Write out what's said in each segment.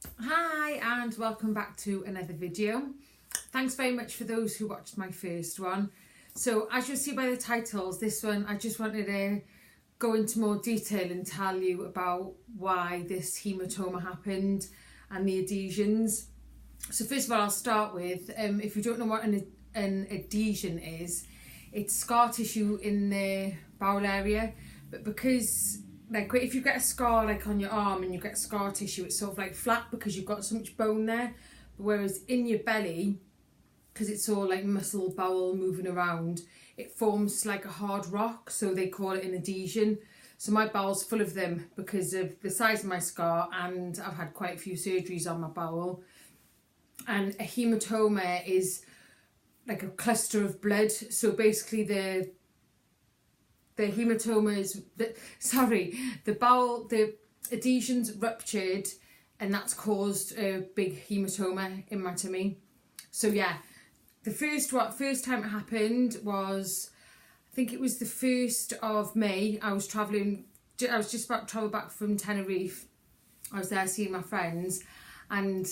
Hi and welcome back to another video. Thanks very much for those who watched my first one. So as you'll see by the titles, this one I just wanted to go into more detail and tell you about why this hematoma happened and the adhesions. So first of all, I'll start with, if you don't know what an adhesion is, it's scar tissue in the bowel area, but because like if you get a scar like on your arm and you get scar tissue, it's sort of like flat because you've got so much bone there, whereas in your belly, because it's all like muscle bowel moving around, it forms like a hard rock, so they call it an adhesion. So my bowel's full of them because of the size of my scar, and I've had quite a few surgeries on my bowel. And a hematoma is like a cluster of blood, so basically the hematoma is, the adhesions ruptured, and that's caused a big hematoma in my tummy. So yeah, the first time it happened was, I think it was the 1st of May. I was just about to travel back from Tenerife. I was there seeing my friends, and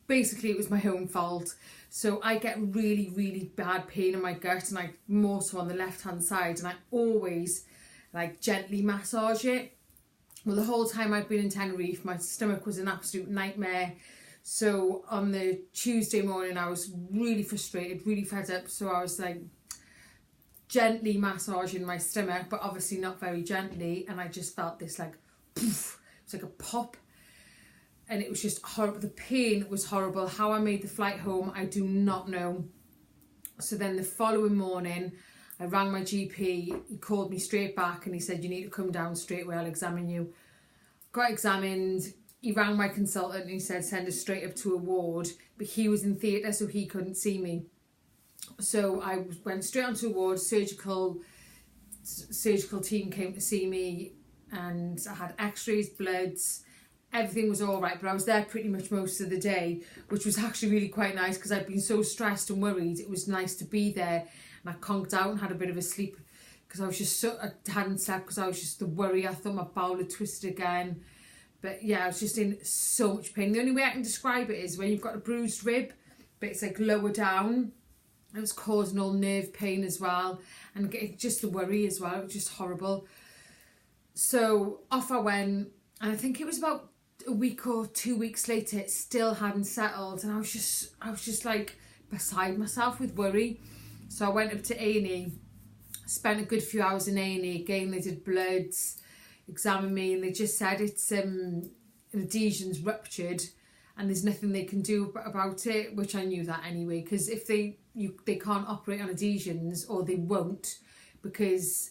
basically it was my own fault. So I get really bad pain in my gut, and more so on the left hand side, and I always like gently massage it. Well, the whole time I'd been in Tenerife, my stomach was an absolute nightmare. So on the Tuesday morning I was really frustrated, really fed up, so I was like gently massaging my stomach, but obviously not very gently, and I just felt this like poof, it's like a pop. And it was just horrible. The pain was horrible. How I made the flight home, I do not know. So then the following morning, I rang my GP. He called me straight back and he said, "You need to come down straight away, I'll examine you." Got examined. He rang my consultant and he said, "Send us straight up to a ward." But he was in theatre, so he couldn't see me. So I went straight onto a ward. Surgical team came to see me, and I had x-rays, bloods. Everything was all right, but I was there pretty much most of the day, which was actually really quite nice because I'd been so stressed and worried. It was nice to be there, and I conked out and had a bit of a sleep because I hadn't slept because I was just the worry. I thought my bowel had twisted again. But yeah, I was just in so much pain. The only way I can describe it is when you've got a bruised rib, but it's like lower down. It was causing all nerve pain as well, and just the worry as well. It was just horrible. So off I went, and I think it was about a week or 2 weeks later, it still hadn't settled, and I was just like beside myself with worry. So I went up to A&E, spent a good few hours in A&E. Again, they did bloods, examined me, and they just said it's an adhesion's ruptured, and there's nothing they can do about it, which I knew that anyway, because if they can't operate on adhesions, or they won't, because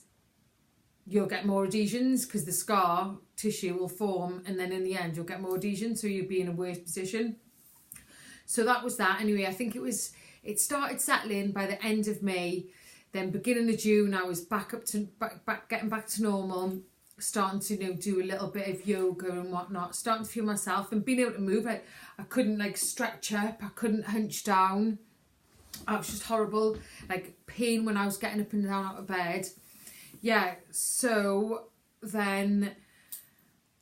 you'll get more adhesions because the scar tissue will form, and then in the end you'll get more adhesions, so you'll be in a worse position. So that was that. Anyway, I think it started settling by the end of May. Then beginning of June I was getting back to normal, starting to do a little bit of yoga and whatnot, starting to feel myself and being able to move. I couldn't like stretch up, I couldn't hunch down. It was just horrible, like pain when I was getting up and down out of bed. Yeah, so then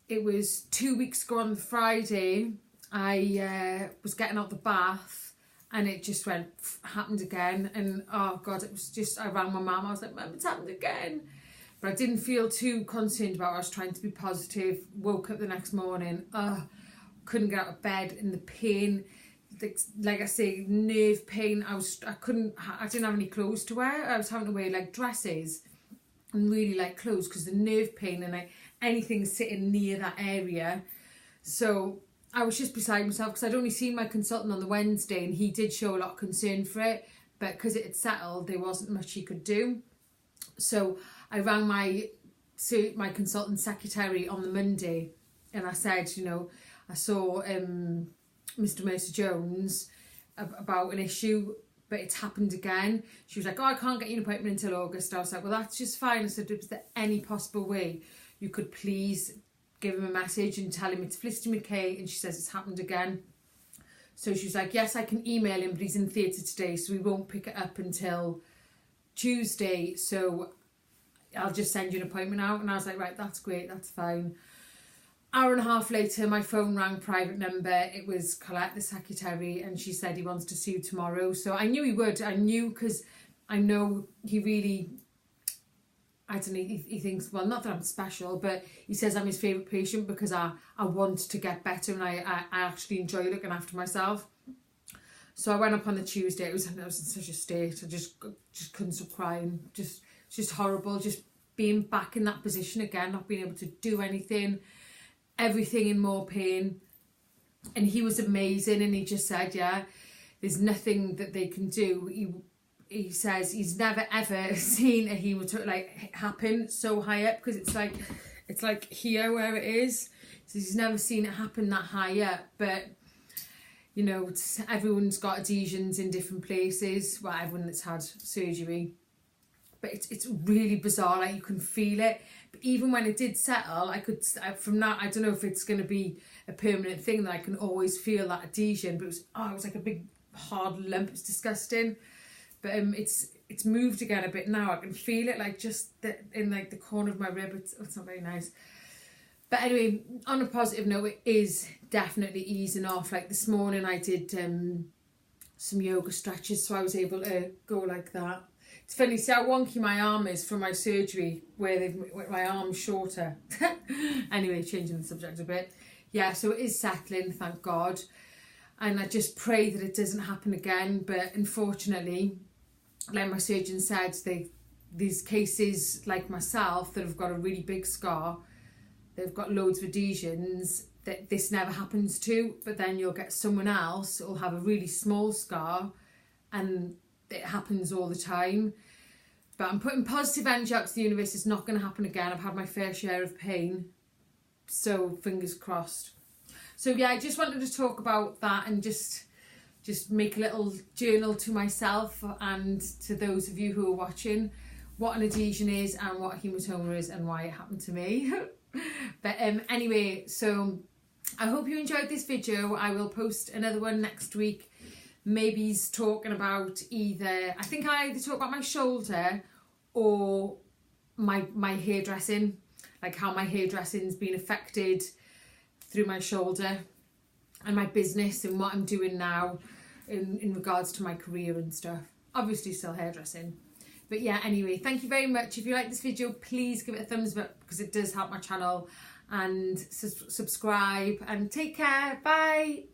it was 2 weeks ago on the Friday, I was getting out the bath and it just happened again. And oh God, it was just, I rang my mum, I was like, "Mum, it's happened again." But I didn't feel too concerned about it. I was trying to be positive. Woke up the next morning, couldn't get out of bed, and the pain, like I say, nerve pain. I didn't have any clothes to wear. I was having to wear like dresses and really like clothes because the nerve pain and like anything sitting near that area. So I was just beside myself because I'd only seen my consultant on the Wednesday, and he did show a lot of concern for it, but because it had settled, there wasn't much he could do. So I rang my consultant secretary on the Monday, and I said, I saw Mr. Mercer Jones about an issue, but it's happened again. She was like, "Oh, I can't get you an appointment until August." I was like, "Well, that's just fine." I said, "Is there any possible way you could please give him a message and tell him it's Felicity McKay and she says it's happened again?" So she was like, "Yes, I can email him, but he's in theatre today, so we won't pick it up until Tuesday, so I'll just send you an appointment out." And I was like, "Right, that's great, that's fine." Hour and a half later, my phone rang, private number. It was Colette, the secretary, and she said he wants to see you tomorrow. So I knew he would. I knew, because I know he really, I don't know, he thinks, well, not that I'm special, but he says I'm his favourite patient because I want to get better, and I actually enjoy looking after myself. So I went up on the Tuesday. I was in such a state. I just couldn't stop crying. It's just horrible. Just being back in that position again, not being able to do anything, everything in more pain. And he was amazing, and he just said, yeah, there's nothing that they can do. He says he's never ever seen a haematoma like happen so high up, because it's like here where it is. So he's never seen it happen that high up. But you know, everyone's got adhesions in different places. Well, everyone that's had surgery, but it's really bizarre. Like, you can feel it. But even when it did settle, I could, from that, I don't know if it's going to be a permanent thing, that I can always feel that adhesion. But it was like a big hard lump. It's disgusting. But it's moved again a bit now. I can feel it, like, just in like the corner of my rib. It's not very nice. But anyway, on a positive note, it is definitely easing off. Like this morning I did some yoga stretches, so I was able to go like that. It's funny, see how wonky my arm is from my surgery, where my arm's shorter. Anyway, changing the subject a bit. Yeah, so it is settling, thank God. And I just pray that it doesn't happen again. But unfortunately, like my surgeon said, these cases like myself that have got a really big scar, they've got loads of adhesions, that this never happens to, but then you'll get someone else who'll have a really small scar, and it happens all the time. But I'm putting positive energy out to the universe. It's not going to happen again. I've had my fair share of pain, so fingers crossed. So yeah, I just wanted to talk about that and just make a little journal to myself and to those of you who are watching, what an adhesion is and what a haematoma is and why it happened to me. But anyway, so I hope you enjoyed this video. I will post another one next week. Maybe he's talking about I either talk about my shoulder or my hairdressing, like how my hairdressing's been affected through my shoulder, and my business and what I'm doing now in regards to my career and stuff. Obviously still hairdressing. But yeah, anyway, thank you very much. If you like this video, please give it a thumbs up, because it does help my channel, and subscribe, and take care. Bye.